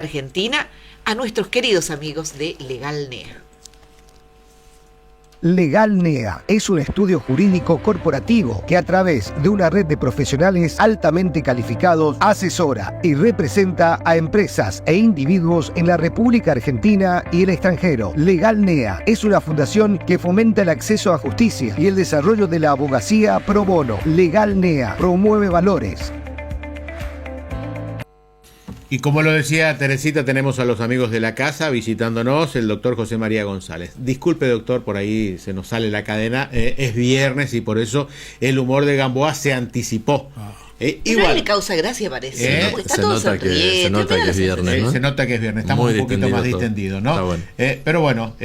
Argentina a nuestros queridos amigos de Legal NEA. Legal NEA es un estudio jurídico corporativo que a través de una red de profesionales altamente calificados asesora y representa a empresas e individuos en la República Argentina y el extranjero. Legal NEA es una fundación que fomenta el acceso a justicia y el desarrollo de la abogacía pro bono. Legal NEA promueve valores. Y como lo decía Teresita, tenemos a los amigos de la casa visitándonos, el doctor José María González. Disculpe, doctor, por ahí se nos sale la cadena, es viernes y por eso el humor de Gamboa se anticipó. Igual le causa gracia, parece, ¿no? Porque está todo sonriente. Se nota que es viernes, ¿no? Se nota que es viernes, estamos muy un poquito más todo. distendidos, ¿no? Está bueno. Pero bueno,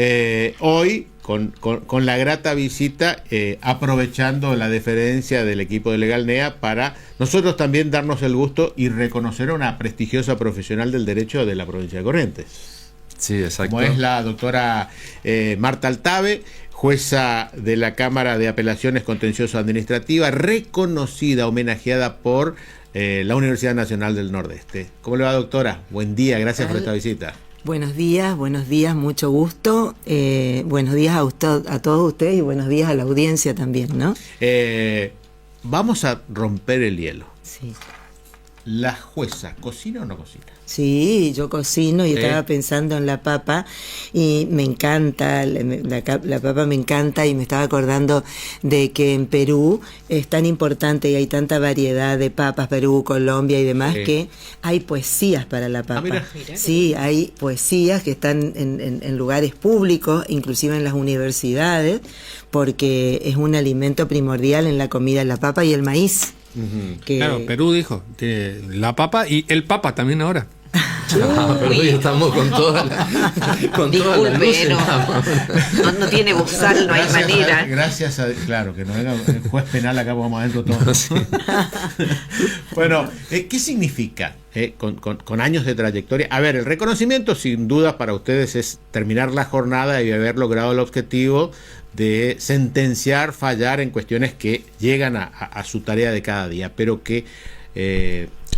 hoy, con la grata visita, aprovechando la deferencia del equipo de Legal NEA para nosotros también darnos el gusto y reconocer a una prestigiosa profesional del derecho de la provincia de Corrientes. Sí, exacto. Como es la doctora Marta Altave, jueza de la Cámara de Apelaciones Contencioso Administrativa, reconocida, homenajeada por la Universidad Nacional del Nordeste. ¿Cómo le va, doctora? Buen día, gracias por esta visita. Buenos días, mucho gusto. Buenos días a todos ustedes y buenos días a la audiencia también, ¿no? Vamos a romper el hielo. Sí. ¿La jueza cocina o no cocina? Sí, yo cocino y estaba pensando en la papa y me encanta, la papa me encanta y me estaba acordando de que en Perú es tan importante y hay tanta variedad de papas, Perú, Colombia y demás, que hay poesías para la papa. Mira. Sí, hay poesías que están en lugares públicos, inclusive en las universidades, porque es un alimento primordial en la comida, la papa y el maíz. Claro, Perú dijo la papa y el papa también ahora. Pero hoy estamos con todas las luces. No tiene bozal, no hay manera. Gracias a claro, que nos venga el juez penal acá, vamos adentro todos. Sí. Bueno, ¿qué significa con años de trayectoria? A ver, el reconocimiento sin duda para ustedes es terminar la jornada y haber logrado el objetivo de sentenciar, fallar en cuestiones que llegan a su tarea de cada día, pero que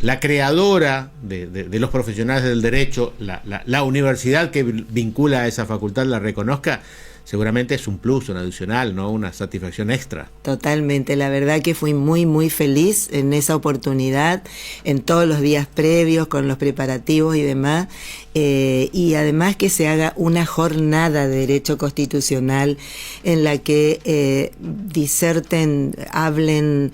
la creadora de los profesionales del derecho, la universidad que vincula a esa facultad la reconozca, seguramente es un plus, un adicional, ¿no? Una satisfacción extra. Totalmente, la verdad que fui muy feliz en esa oportunidad, en todos los días previos, con los preparativos y demás, y además que se haga una jornada de derecho constitucional en la que diserten, hablen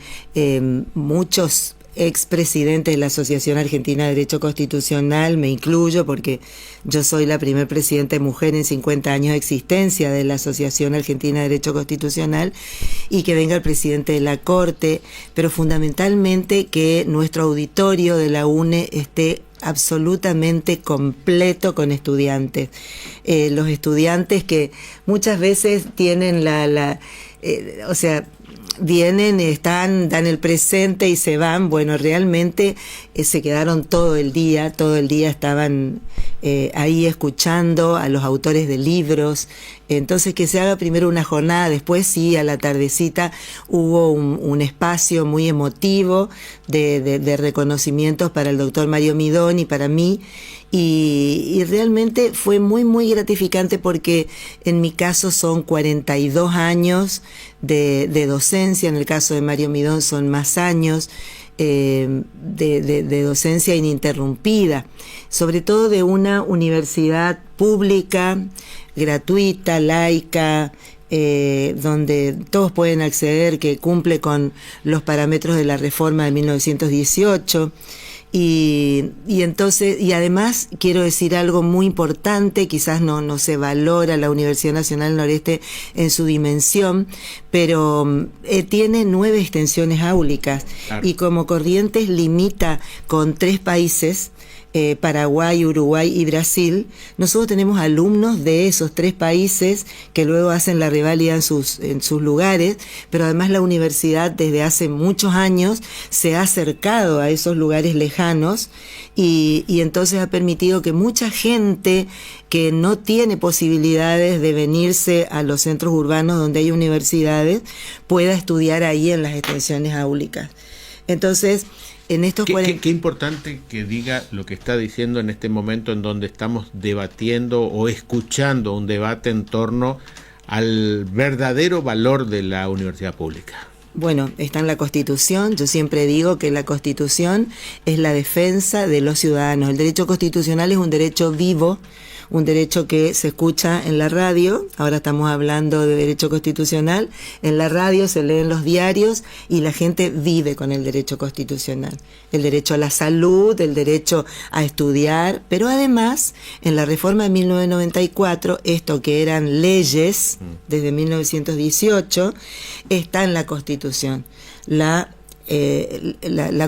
muchos expresidente de la Asociación Argentina de Derecho Constitucional, me incluyo porque yo soy la primer presidenta mujer en 50 años de existencia de la Asociación Argentina de Derecho Constitucional, y que venga el presidente de la Corte, pero fundamentalmente que nuestro auditorio de la UNE esté absolutamente completo con estudiantes. Los estudiantes que muchas veces tienen vienen, están, dan el presente y se van. Bueno, realmente se quedaron todo el día estaban ahí escuchando a los autores de libros. Entonces que se haga primero una jornada, después sí, a la tardecita hubo un espacio muy emotivo de reconocimientos para el doctor Mario Midón y para mí. Y realmente fue muy gratificante porque en mi caso son 42 años de docencia, en el caso de Mario Midón son más años de docencia ininterrumpida, sobre todo de una universidad pública, gratuita, laica, donde todos pueden acceder, que cumple con los parámetros de la reforma de 1918. Y entonces, y además quiero decir algo muy importante, quizás no se valora la Universidad Nacional del Noreste en su dimensión, pero tiene 9 extensiones áulicas, claro. Y como Corrientes limita con 3 países, Paraguay, Uruguay y Brasil, nosotros tenemos alumnos de esos 3 países que luego hacen la reválida en sus lugares, pero además la universidad desde hace muchos años se ha acercado a esos lugares lejanos y entonces ha permitido que mucha gente que no tiene posibilidades de venirse a los centros urbanos donde hay universidades pueda estudiar ahí en las extensiones áulicas. Entonces, En estos Qué importante que diga lo que está diciendo en este momento en donde estamos debatiendo o escuchando un debate en torno al verdadero valor de la universidad pública. Bueno, está en la Constitución. Yo siempre digo que la Constitución es la defensa de los ciudadanos. El derecho constitucional es un derecho vivo, un derecho que se escucha en la radio. Ahora estamos hablando de derecho constitucional. En la radio se leen los diarios y la gente vive con el derecho constitucional. El derecho a la salud, el derecho a estudiar, pero además, en la reforma de 1994, esto que eran leyes desde 1918, está en la Constitución. La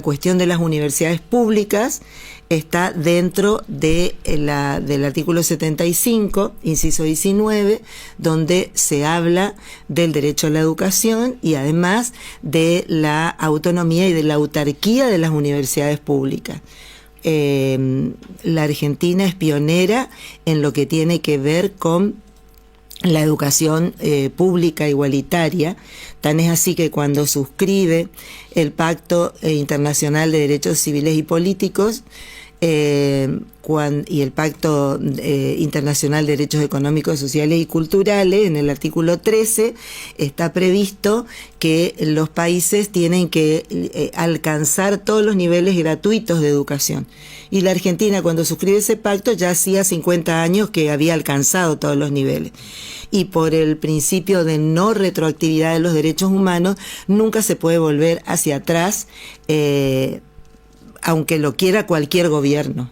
cuestión de las universidades públicas está dentro del artículo 75, inciso 19, donde se habla del derecho a la educación y además de la autonomía y de la autarquía de las universidades públicas. La Argentina es pionera en lo que tiene que ver con la educación pública igualitaria. Tan es así que cuando suscribe el Pacto Internacional de Derechos Civiles y Políticos y el Pacto Internacional de Derechos Económicos, Sociales y Culturales, en el artículo 13 está previsto que los países tienen que alcanzar todos los niveles gratuitos de educación. Y la Argentina, cuando suscribe ese pacto, ya hacía 50 años que había alcanzado todos los niveles. Y por el principio de no retroactividad de los derechos humanos, nunca se puede volver hacia atrás, aunque lo quiera cualquier gobierno.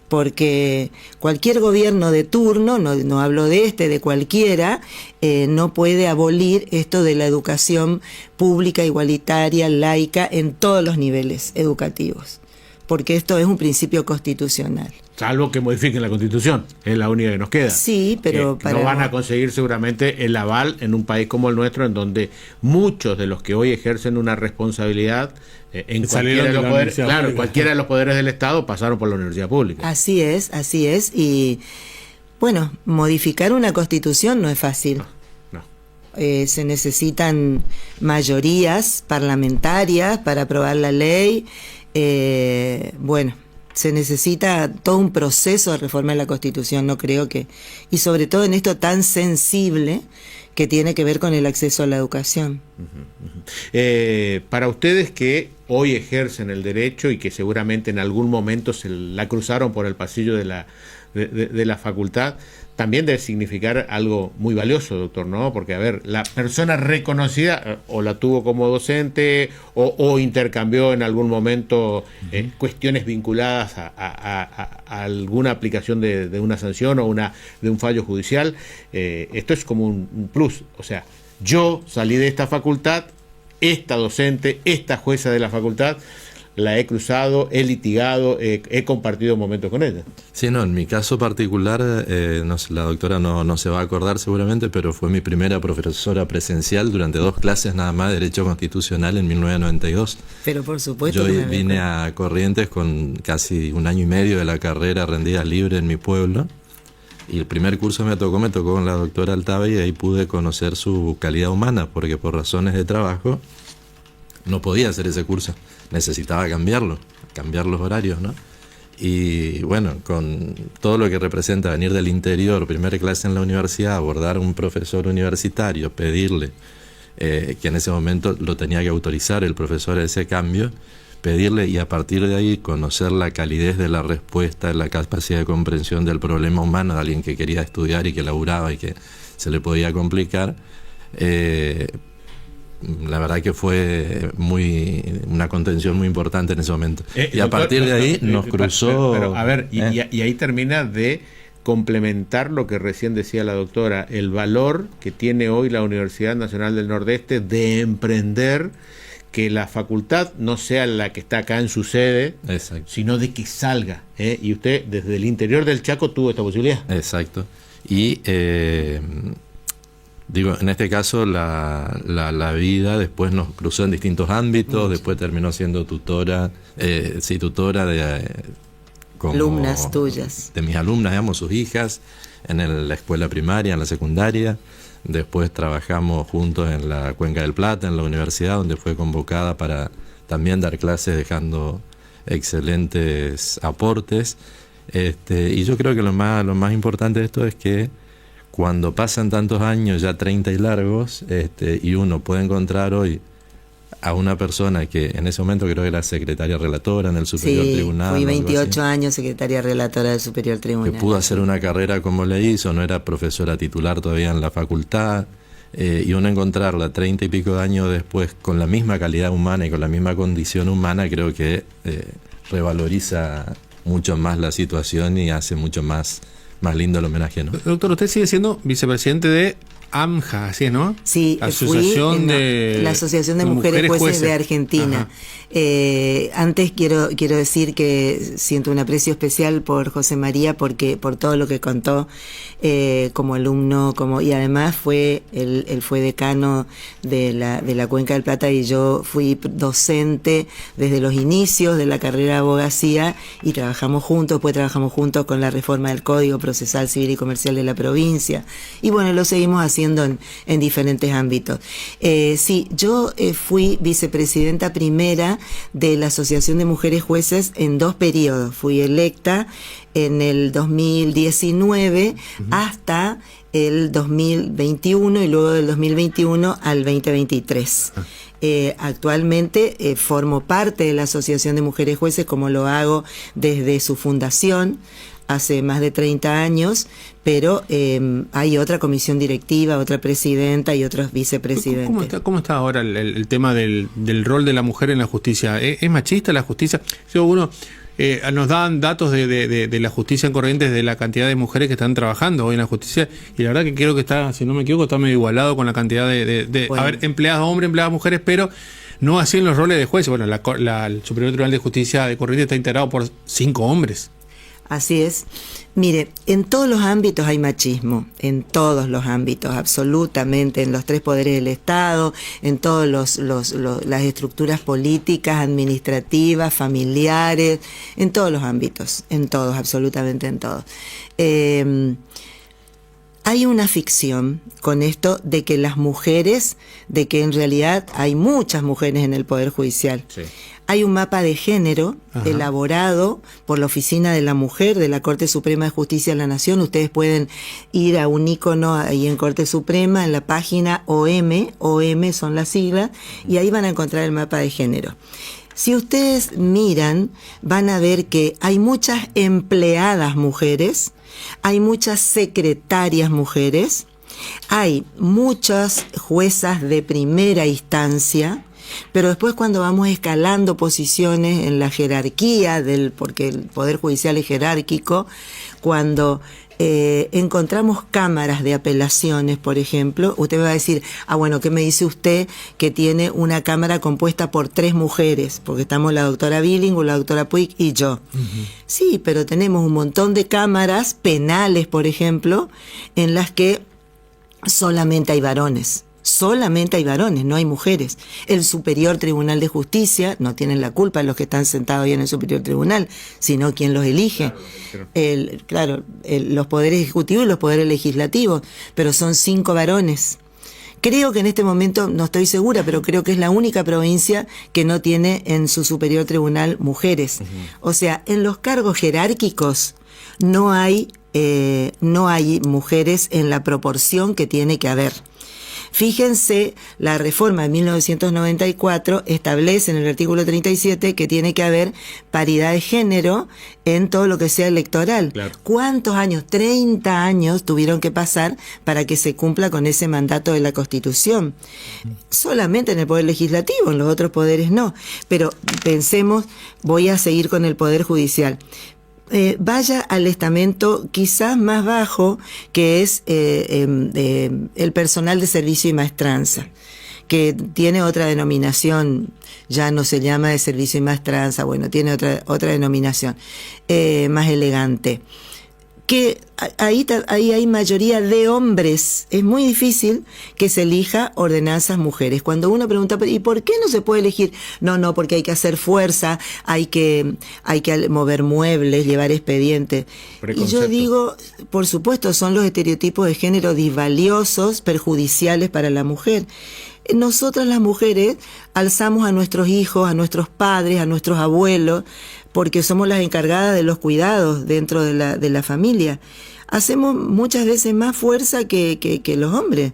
Porque cualquier gobierno de turno, no hablo de de cualquiera, no puede abolir esto de la educación pública, igualitaria, laica, en todos los niveles educativos. Porque esto es un principio constitucional. Salvo que modifiquen la Constitución, es la única que nos queda. Sí, pero no van a conseguir seguramente el aval en un país como el nuestro, en donde muchos de los que hoy ejercen una responsabilidad en cualquiera de los poderes del Estado pasaron por la universidad pública. Así es. Y bueno, modificar una Constitución no es fácil. No. Se necesitan mayorías parlamentarias para aprobar la ley. Se necesita todo un proceso de reforma de la Constitución, no creo que... Y sobre todo en esto tan sensible que tiene que ver con el acceso a la educación. Para ustedes que hoy ejercen el derecho y que seguramente en algún momento se la cruzaron por el pasillo de la facultad, también debe significar algo muy valioso, doctor, ¿no? Porque, a ver, la persona reconocida o la tuvo como docente o intercambió en algún momento cuestiones vinculadas a alguna aplicación de una sanción o de un fallo judicial. Esto es como un plus. O sea, yo salí de esta facultad, esta docente, esta jueza de la facultad, la he cruzado, he litigado, he compartido momentos con ella. Sí, en mi caso particular, la doctora no se va a acordar seguramente, pero fue mi primera profesora presencial durante 2 clases nada más de Derecho Constitucional en 1992. Pero por supuesto. Yo vine a Corrientes con casi 1 año y medio de la carrera rendida libre en mi pueblo, y el primer curso me tocó con la doctora Altava, y ahí pude conocer su calidad humana, porque por razones de trabajo no podía hacer ese curso. Necesitaba cambiar los horarios, ¿no? Y bueno, con todo lo que representa venir del interior, primera clase en la universidad, abordar a un profesor universitario, pedirle, que en ese momento lo tenía que autorizar el profesor a ese cambio, pedirle, y a partir de ahí conocer la calidez de la respuesta, la capacidad de comprensión del problema humano de alguien que quería estudiar y que laburaba y que se le podía complicar. La verdad que fue una contención muy importante en ese momento. Y a partir de ahí nos cruzó... Pero, a ver, y ahí termina de complementar lo que recién decía la doctora, el valor que tiene hoy la Universidad Nacional del Nordeste de emprender, que la facultad no sea la que está acá en su sede, exacto, sino de que salga. Y usted desde el interior del Chaco tuvo esta posibilidad. Exacto. Y... en este caso la vida después nos cruzó en distintos ámbitos, después terminó siendo tutora de alumnas tuyas. De mis alumnas, digamos, sus hijas, en la escuela primaria, en la secundaria. Después trabajamos juntos en la Cuenca del Plata, en la universidad, donde fue convocada para también dar clases dejando excelentes aportes. Y yo creo que lo más importante de esto es que cuando pasan tantos años, ya 30 y largos, y uno puede encontrar hoy a una persona que en ese momento creo que era secretaria relatora en el Superior Tribunal. Fui 28 años secretaria relatora del Superior Tribunal. Que pudo hacer una carrera como le hizo, no era profesora titular todavía en la facultad, y uno encontrarla 30 y pico de años después con la misma calidad humana y con la misma condición humana, creo que revaloriza mucho más la situación y hace mucho más lindo el homenaje, ¿no? Doctor, usted sigue siendo vicepresidente de AMJA, ¿así es, no? Sí, la Asociación de Mujeres Jueces de Argentina. Antes quiero decir que siento un aprecio especial por José María, porque por todo lo que contó como alumno, y además él fue decano de la Cuenca del Plata, y yo fui docente desde los inicios de la carrera de abogacía, y trabajamos juntos con la reforma del Código Procesal Civil y Comercial de la provincia, y bueno, lo seguimos haciendo en diferentes ámbitos. Sí, yo fui vicepresidenta primera de la Asociación de Mujeres Jueces en 2 periodos. Fui electa en el 2019 hasta el 2021, y luego del 2021 al 2023. Actualmente formo parte de la Asociación de Mujeres Jueces, como lo hago desde su fundación hace más de 30 años, pero hay otra comisión directiva, otra presidenta y otros vicepresidentes. ¿Cómo está ahora el tema del rol de la mujer en la justicia? ¿Es machista la justicia? Nos dan datos de la justicia en Corrientes, de la cantidad de mujeres que están trabajando hoy en la justicia, y la verdad que creo que está, si no me equivoco, está medio igualado con la cantidad de empleadas hombres, empleadas mujeres, pero no así en los roles de jueces. Bueno, el Superior Tribunal de Justicia de Corrientes está integrado por 5 hombres. Así es. Mire, en todos los ámbitos hay machismo, en todos los ámbitos, absolutamente, en los 3 poderes del Estado, en todas las estructuras políticas, administrativas, familiares, en todos los ámbitos, en todos, absolutamente en todos. Hay una ficción con esto de que las mujeres, de que en realidad hay muchas mujeres en el Poder Judicial. Sí. Hay un mapa de género elaborado por la Oficina de la Mujer de la Corte Suprema de Justicia de la Nación. Ustedes pueden ir a un icono ahí en Corte Suprema, en la página OM son las siglas, y ahí van a encontrar el mapa de género. Si ustedes miran, van a ver que hay muchas empleadas mujeres, hay muchas secretarias mujeres, hay muchas juezas de primera instancia, pero después cuando vamos escalando posiciones en la jerarquía porque el Poder Judicial es jerárquico, cuando encontramos cámaras de apelaciones, por ejemplo, usted me va a decir, bueno, ¿qué me dice usted que tiene una cámara compuesta por 3 mujeres? Porque estamos la doctora Billing, la doctora Puig y yo. Sí, pero tenemos un montón de cámaras penales, por ejemplo, en las que solamente hay varones. Solamente hay varones, no hay mujeres. El Superior Tribunal de Justicia, no tienen la culpa los que están sentados ahí en el Superior Tribunal, sino quien los elige. Los poderes ejecutivos y los poderes legislativos, pero son 5 varones. Creo que en este momento, no estoy segura, pero creo que es la única provincia que no tiene en su Superior Tribunal mujeres. O sea, en los cargos jerárquicos no hay mujeres en la proporción que tiene que haber. Fíjense, la reforma de 1994 establece en el artículo 37 que tiene que haber paridad de género en todo lo que sea electoral. Claro. ¿Cuántos años? 30 años tuvieron que pasar para que se cumpla con ese mandato de la Constitución. Solamente en el Poder Legislativo, en los otros poderes no. Pero pensemos, voy a seguir con el Poder Judicial. Vaya al estamento quizás más bajo, que es el personal de servicio y maestranza, que tiene otra denominación, ya no se llama de servicio y maestranza, bueno, tiene otra denominación más elegante. que ahí hay mayoría de hombres. Es muy difícil que se elija ordenanzas mujeres. Cuando uno pregunta, ¿y por qué no se puede elegir? No, porque hay que hacer fuerza, hay que mover muebles, llevar expedientes. Y yo digo, por supuesto, son los estereotipos de género disvaliosos, perjudiciales para la mujer. Nosotras las mujeres alzamos a nuestros hijos, a nuestros padres, a nuestros abuelos, porque somos las encargadas de los cuidados dentro de la familia. Hacemos muchas veces más fuerza que los hombres.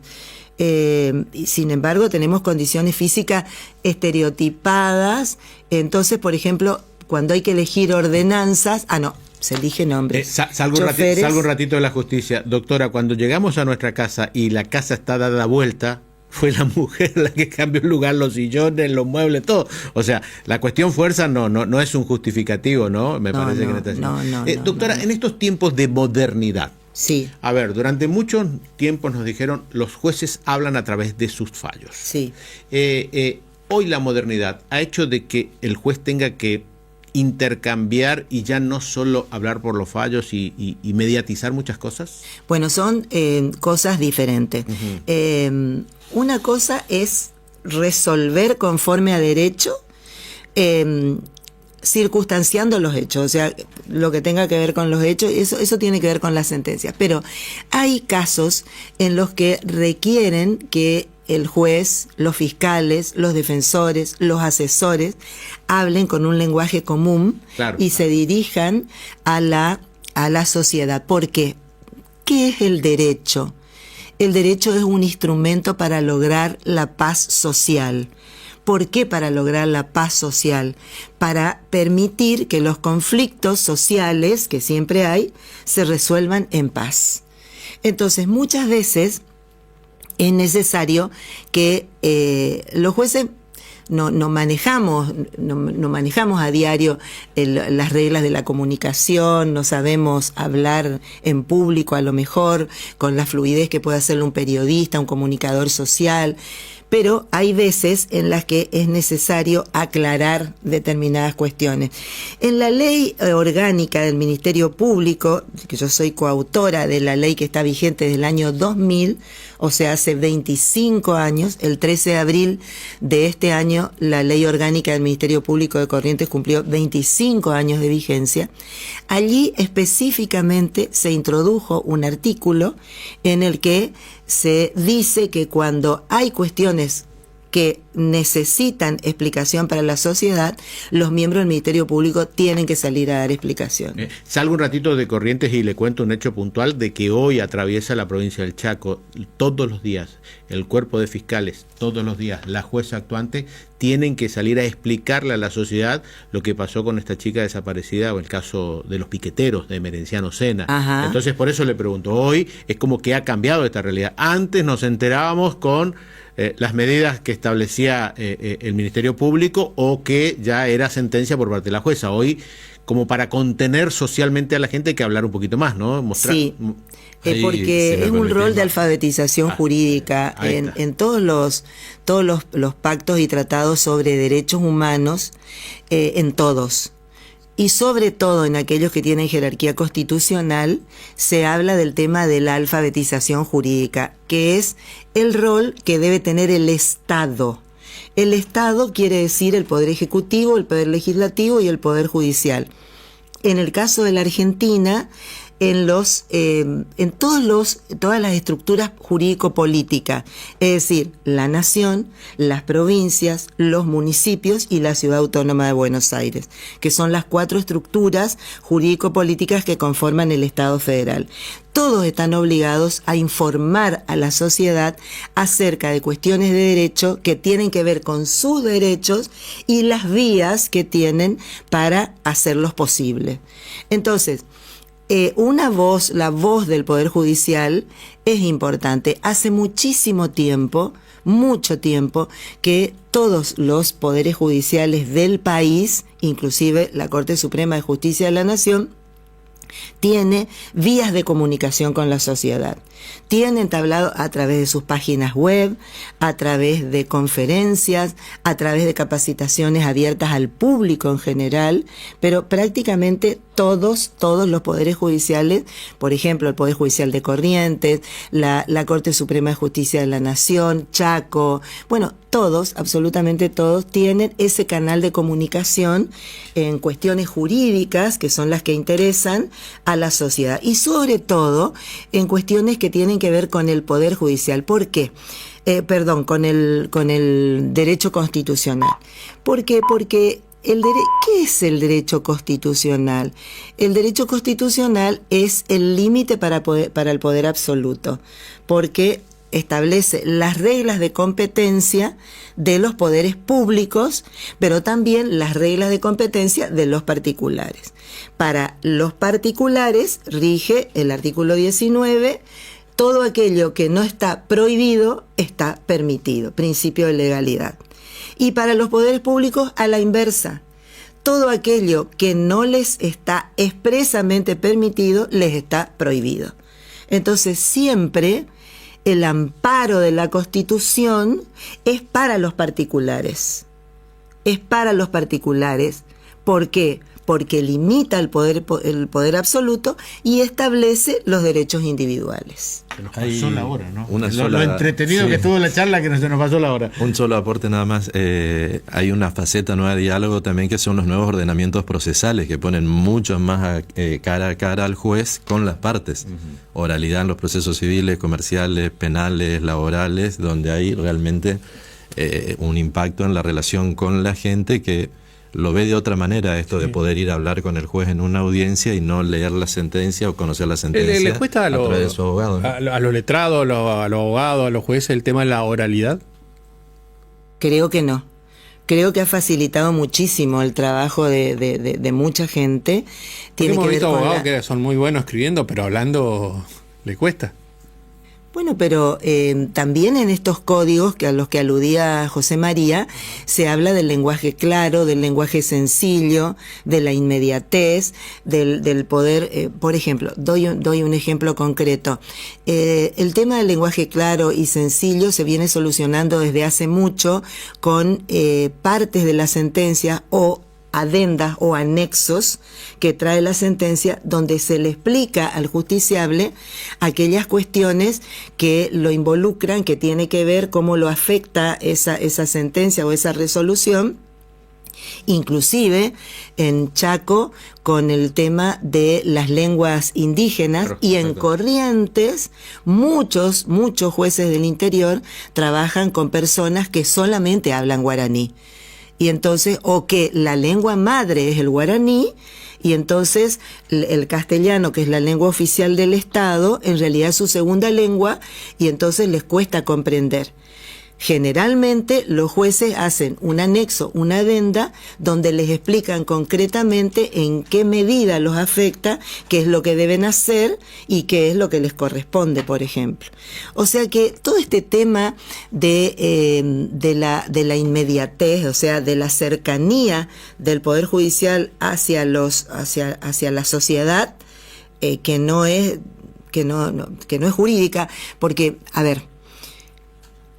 Y sin embargo, tenemos condiciones físicas estereotipadas. Entonces, por ejemplo, cuando hay que elegir ordenanzas, se eligen hombres. Salgo un ratito de la justicia. Doctora, cuando llegamos a nuestra casa y la casa está dada vuelta, fue la mujer la que cambió el lugar, los sillones, los muebles, todo. O sea, la cuestión fuerza no es un justificativo, ¿no? Me parece que no. Doctora, en estos tiempos de modernidad, sí. A ver, durante muchos tiempos nos dijeron, los jueces hablan a través de sus fallos. Sí. Hoy la modernidad ha hecho de que el juez tenga que intercambiar y ya no solo hablar por los fallos y mediatizar muchas cosas. Bueno, son cosas diferentes. Uh-huh. Una cosa es resolver conforme a derecho, circunstanciando los hechos, o sea, lo que tenga que ver con los hechos, eso tiene que ver con las sentencias. Pero hay casos en los que requieren que el juez, los fiscales, los defensores, los asesores hablen con un lenguaje común, claro, y se dirijan a la sociedad. ¿Por qué? ¿Qué es el derecho? El derecho es un instrumento para lograr la paz social. ¿Por qué para lograr la paz social? Para permitir que los conflictos sociales, que siempre hay, se resuelvan en paz. Entonces, muchas veces es necesario que los jueces no manejamos a diario las reglas de la comunicación, no sabemos hablar en público a lo mejor con la fluidez que puede hacerlo un periodista, un comunicador social, pero hay veces en las que es necesario aclarar determinadas cuestiones. En la ley orgánica del Ministerio Público, que yo soy coautora de la ley que está vigente desde el año 2000, o sea, hace 25 años, el 13 de abril de este año, la ley orgánica del Ministerio Público de Corrientes cumplió 25 años de vigencia. Allí específicamente se introdujo un artículo en el que se dice que cuando hay cuestiones que necesitan explicación para la sociedad, los miembros del Ministerio Público tienen que salir a dar explicación. Salgo un ratito de Corrientes y le cuento un hecho puntual de que hoy atraviesa la provincia del Chaco todos los días. El cuerpo de fiscales, todos los días, la jueza actuante, tienen que salir a explicarle a la sociedad lo que pasó con esta chica desaparecida o el caso de los piqueteros de Merenciano Sena. Ajá. Entonces, por eso le pregunto, hoy es como que ha cambiado esta realidad. Antes nos enterábamos con las medidas que establecía el Ministerio Público o que ya era sentencia por parte de la jueza. Hoy, como para contener socialmente a la gente, hay que hablar un poquito más, ¿no? Mostrar. Sí, porque es un rol de alfabetización jurídica en todos los pactos y tratados sobre derechos humanos, en todos. Y sobre todo en aquellos que tienen jerarquía constitucional, se habla del tema de la alfabetización jurídica, que es el rol que debe tener el Estado. El Estado quiere decir el Poder Ejecutivo, el Poder Legislativo y el Poder Judicial. En el caso de la Argentina, en todas las estructuras jurídico-políticas, es decir, la nación, las provincias, los municipios y la Ciudad Autónoma de Buenos Aires, que son las 4 estructuras jurídico-políticas que conforman el Estado federal. Todos están obligados a informar a la sociedad acerca de cuestiones de derecho que tienen que ver con sus derechos y las vías que tienen para hacerlos posibles. Entonces, la voz del Poder Judicial es importante. Hace muchísimo tiempo, mucho tiempo, que todos los poderes judiciales del país, inclusive la Corte Suprema de Justicia de la Nación, tiene vías de comunicación con la sociedad, tiene entablado a través de sus páginas web, a través de conferencias, a través de capacitaciones abiertas al público en general, pero prácticamente todos los poderes judiciales, por ejemplo, el Poder Judicial de Corrientes, la Corte Suprema de Justicia de la Nación, Chaco, bueno, todos, absolutamente todos, tienen ese canal de comunicación en cuestiones jurídicas, que son las que interesan a la sociedad, y sobre todo en cuestiones que tienen que ver con el Poder Judicial. ¿Por qué? Con el derecho constitucional. ¿Por qué? Porque ¿qué es el derecho constitucional? El derecho constitucional es el límite para el poder absoluto, porque establece las reglas de competencia de los poderes públicos, pero también las reglas de competencia de los particulares. Para los particulares rige el artículo 19, todo aquello que no está prohibido está permitido, principio de legalidad. Y para los poderes públicos, a la inversa, todo aquello que no les está expresamente permitido, les está prohibido. Entonces, siempre el amparo de la Constitución es para los particulares. Es para los particulares. ¿Por qué? Porque limita el poder absoluto y establece los derechos individuales. Se nos pasó la hora, ¿no? Lo entretenido que estuvo la charla, que no se nos pasó la hora. Un solo aporte nada más. Hay una faceta nueva de diálogo también, que son los nuevos ordenamientos procesales, que ponen mucho más cara a cara al juez con las partes. Oralidad en los procesos civiles, comerciales, penales, laborales, donde hay realmente un impacto en la relación con la gente que lo ve de otra manera, esto de poder ir a hablar con el juez en una audiencia y no leer la sentencia o conocer la sentencia. ¿Le cuesta a través de su abogado, ¿no? a los letrados, a los abogados, a los jueces el tema de la oralidad? Creo que no. Creo que ha facilitado muchísimo el trabajo de mucha gente. Tiene hemos que visto ver con abogados que son muy buenos escribiendo, pero hablando le cuesta. Bueno, pero también en estos códigos a los que aludía José María, se habla del lenguaje claro, del lenguaje sencillo, de la inmediatez, del poder. Por ejemplo, doy un ejemplo concreto. El tema del lenguaje claro y sencillo se viene solucionando desde hace mucho con partes de la sentencia o adendas o anexos que trae la sentencia, donde se le explica al justiciable aquellas cuestiones que lo involucran, que tiene que ver cómo lo afecta esa sentencia o esa resolución. Inclusive en Chaco con el tema de las lenguas indígenas, y en Corrientes muchos jueces del interior trabajan con personas que solamente hablan guaraní. Y entonces, o que la lengua madre es el guaraní, y entonces el castellano, que es la lengua oficial del Estado, en realidad es su segunda lengua, y entonces les cuesta comprender. Generalmente los jueces hacen un anexo, una adenda, donde les explican concretamente en qué medida los afecta, qué es lo que deben hacer y qué es lo que les corresponde, por ejemplo. O sea que todo este tema de la inmediatez, o sea, de la cercanía del Poder Judicial hacia la sociedad, que no es jurídica, porque, a ver,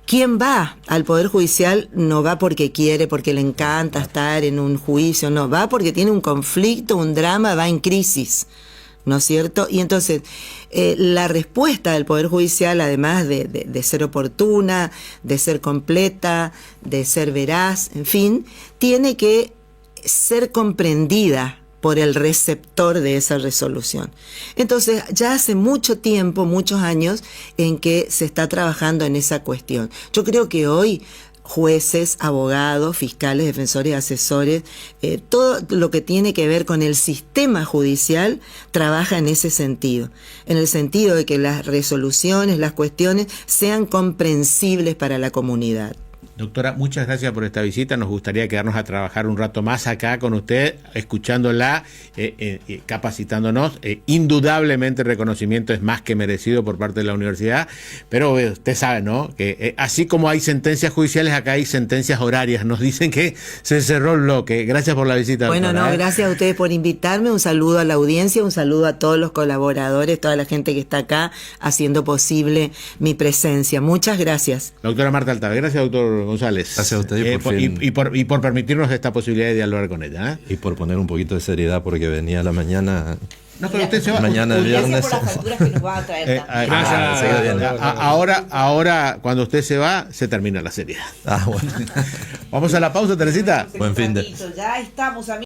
¿quién va al Poder Judicial? No va porque quiere, porque le encanta estar en un juicio, no, va porque tiene un conflicto, un drama, va en crisis, ¿no es cierto? Y entonces, la respuesta del Poder Judicial, además de ser oportuna, de ser completa, de ser veraz, en fin, tiene que ser comprendida por el receptor de esa resolución. Entonces, ya hace mucho tiempo, muchos años, en que se está trabajando en esa cuestión. Yo creo que hoy jueces, abogados, fiscales, defensores, asesores, todo lo que tiene que ver con el sistema judicial trabaja en ese sentido, en el sentido de que las resoluciones, las cuestiones sean comprensibles para la comunidad. Doctora, muchas gracias por esta visita. Nos gustaría quedarnos a trabajar un rato más acá con usted, escuchándola, capacitándonos. Indudablemente el reconocimiento es más que merecido por parte de la universidad, pero usted sabe, ¿no? Que así como hay sentencias judiciales, acá hay sentencias horarias. Nos dicen que se cerró el bloque. Gracias por la visita, bueno, doctora. Gracias a ustedes por invitarme. Un saludo a la audiencia, un saludo a todos los colaboradores, toda la gente que está acá haciendo posible mi presencia. Muchas gracias. Doctora Marta Altave, gracias, doctor González. Gracias a usted y por permitirnos esta posibilidad de dialogar con ella. Y por poner un poquito de seriedad, porque venía a la mañana. No, pero usted se va. Mañana el viernes. Gracias por las facturas que nos va a traer también. Gracias. Ahora, cuando usted se va, se termina la seriedad. Bueno. Vamos a la pausa, Teresita. Buen fin de. Ya estamos, amigos.